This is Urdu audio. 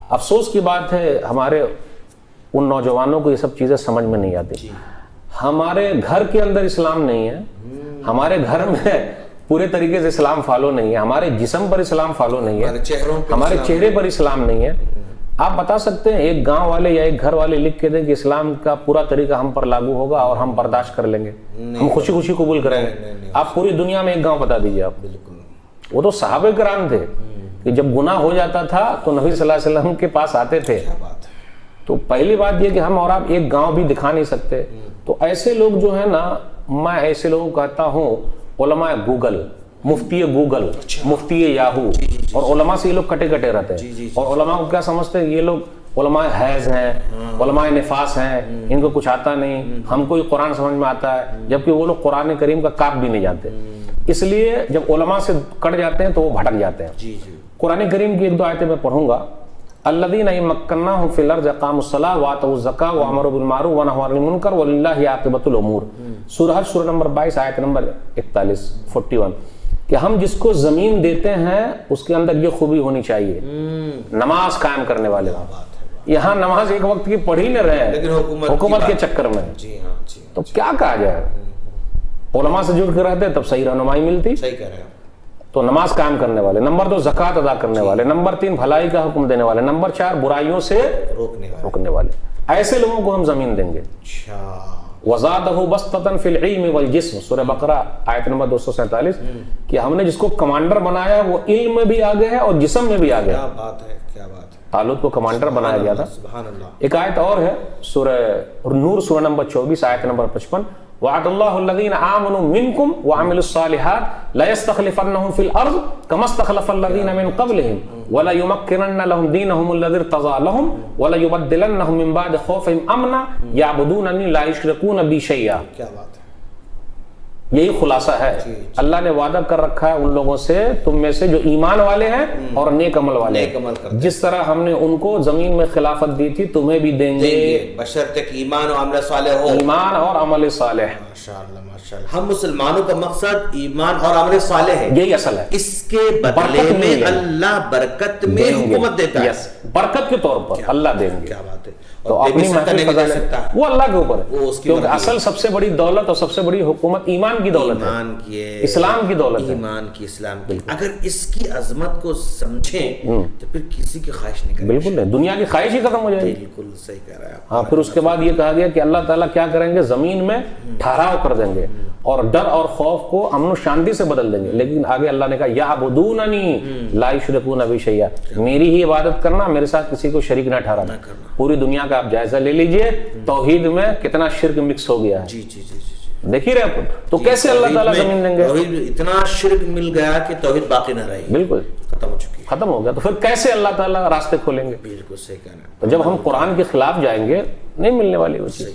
افسوس کی بات ہے ہمارے ان نوجوانوں کو یہ سب چیزیں سمجھ میں نہیں آتی. ہمارے گھر کے اندر اسلام نہیں ہے, ہمارے گھر میں پورے طریقے سے اسلام فالو نہیں ہے, ہمارے جسم پر اسلام فالو نہیں ہے, ہمارے چہرے پر اسلام نہیں ہے. آپ بتا سکتے ہیں ایک گاؤں والے یا ایک گھر والے لکھ کے دیں کہ اسلام کا پورا طریقہ ہم پر لاگو ہوگا اور ہم برداشت کر لیں گے, ہم خوشی خوشی قبول کریں گے؟ آپ پوری دنیا میں ایک گاؤں بتا دیجیے آپ. وہ تو صحابہ کرام تھے کہ جب گناہ ہو جاتا تھا تو نبی صلی اللہ علیہ وسلم کے پاس آتے تھے. تو پہلی بات یہ کہ ہم اور آپ ایک گاؤں بھی دکھا نہیں سکتے. تو ایسے لوگ جو ہے نا, میں ایسے لوگوں کو کہتا ہوں علماء گوگل, مفتی گوگل, مفتی یاہو, اور علماء سے یہ لوگ کٹے کٹے رہتے ہیں. اور علماء کو کیا سمجھتے ہیں, یہ لوگ علماء حیض ہیں, علماء نفاس ہیں, ان کو کچھ آتا نہیں, ہم کو یہ قرآن سمجھ میں آتا ہے, جبکہ وہ لوگ قرآن کریم کا کاف بھی نہیں جانتے. اس لیے جب علماء سے کٹ جاتے ہیں تو وہ بھٹک جاتے ہیں. قرآن کریم کی ایک دو آیتیں میں پڑھوں گا. الذین مکناہم فی الارض اقاموا الصلاۃ وآتوا الزکاۃ وامروا بالمعروف ونہوا عن المنکر وللہ عاقبۃ الامور. سورہ حج سورہ نمبر 22 آیت نمبر 41 کہ ہم جس کو زمین دیتے ہیں اس کے اندر یہ خوبی ہونی چاہیے, نماز قائم کرنے والے. یہاں نماز ایک وقت کی پڑھ ہی نہ رہے ہیں حکومت کے چکر میں, تو کیا کہا جائے. علماء سے جڑ کے رہتے تب صحیح رہنمائی ملتی. تو نماز قائم کرنے والے. نمبر 2 زکوٰۃ ادا کرنے والے. نمبر 3 بھلائی کا حکم دینے والے. نمبر 4 برائیوں سے روکنے والے. ایسے لوگوں کو ہم زمین دیں گے. وَزَادَهُ بَسْطَةً فِي الْعِلْمِ وَالْجِسْمِ سورہ بقرہ آیت نمبر 247 کہ ہم نے جس کو کمانڈر بنایا وہ علم میں بھی آگے ہے اور جسم میں بھی آگے ہے. کیا بات ہے. طالوت کو کمانڈر بنایا گیا تھا. ایک آیت اور ہے سورہ نور سورہ نمبر 24 آیت نمبر 55 وعد اللہ الذین آمنوا منکم وعملوا الصالحات لیستخلفنہم فی الارض کما استخلف الذین من قبلہم وليمکنن لهم دینہم الذی ارتضی لهم وليبدلنہم من بعد خوفہم امنا یعبدوننی لا یشرکون بی شیئا. کیا بات ہے. یہی خلاصہ ہے. اللہ نے وعدہ کر رکھا ہے ان لوگوں سے, تم میں سے جو ایمان والے ہیں اور نیک عمل والے ہیں. جس طرح ہم نے ان کو زمین میں خلافت دی تھی تمہیں بھی دیں گے, بشرطے کہ ایمان اور عمل صالح ہو. ایمان اور عمل صالح. ماشاءاللہ ماشاءاللہ. ہم مسلمانوں کا مقصد ایمان اور عمل صالح ہے, یہی اصل ہے. اس کے بدلے میں اللہ برکت میں حکومت دیتا ہے. برکت کے طور پر اللہ دیں گے. کیا بات ہے. تو اپنی محفل وہ اللہ کے اوپر ہے, کیونکہ اصل سب سے بڑی دولت اور سب سے بڑی حکومت ایمان کی دولت ہے, اسلام کی دولت ہے. ایمان کی, اسلام کی. اگر اس کی عظمت کو سمجھیں تو پھر کسی کی خواہش نہیں کریں. بالکل نہیں, دنیا کی خواہش ہی ختم ہو جائے گی. بالکل صحیح کہہ رہا ہے آپ. ہاں, پھر اس کے بعد یہ کہا گیا کہ اللہ تعالیٰ کیا کریں گے, زمین میں ٹھہراؤ کر دیں گے اور ڈر اور خوف کو امن و شانتی سے بدل دیں گے. لیکن آگے اللہ نے کہا یعبدوننی لا یشرکون بی شیئا, میری ہی عبادت کرنا, میرے ساتھ کسی کو شریک نہ ٹھہرانا. پوری دنیا کا آپ جائزہ لے لیجئے توحید میں کتنا شرک مکس ہو گیا ہے. جی جی جی دیکھ ہی رہے. تو کیسے اللہ تعالیٰ زمین دیں گے. توحید اتنا شرک مل گیا کہ توحید باقی نہ رہی. بالکل ختم ہو چکی, ختم ہو گیا. تو پھر کیسے اللہ تعالیٰ راستے کھولیں گے. بالکل صحیح کہنا ہے. تو جب ہم قرآن کے خلاف جائیں گے نہیں ملنے والی وہ چیز.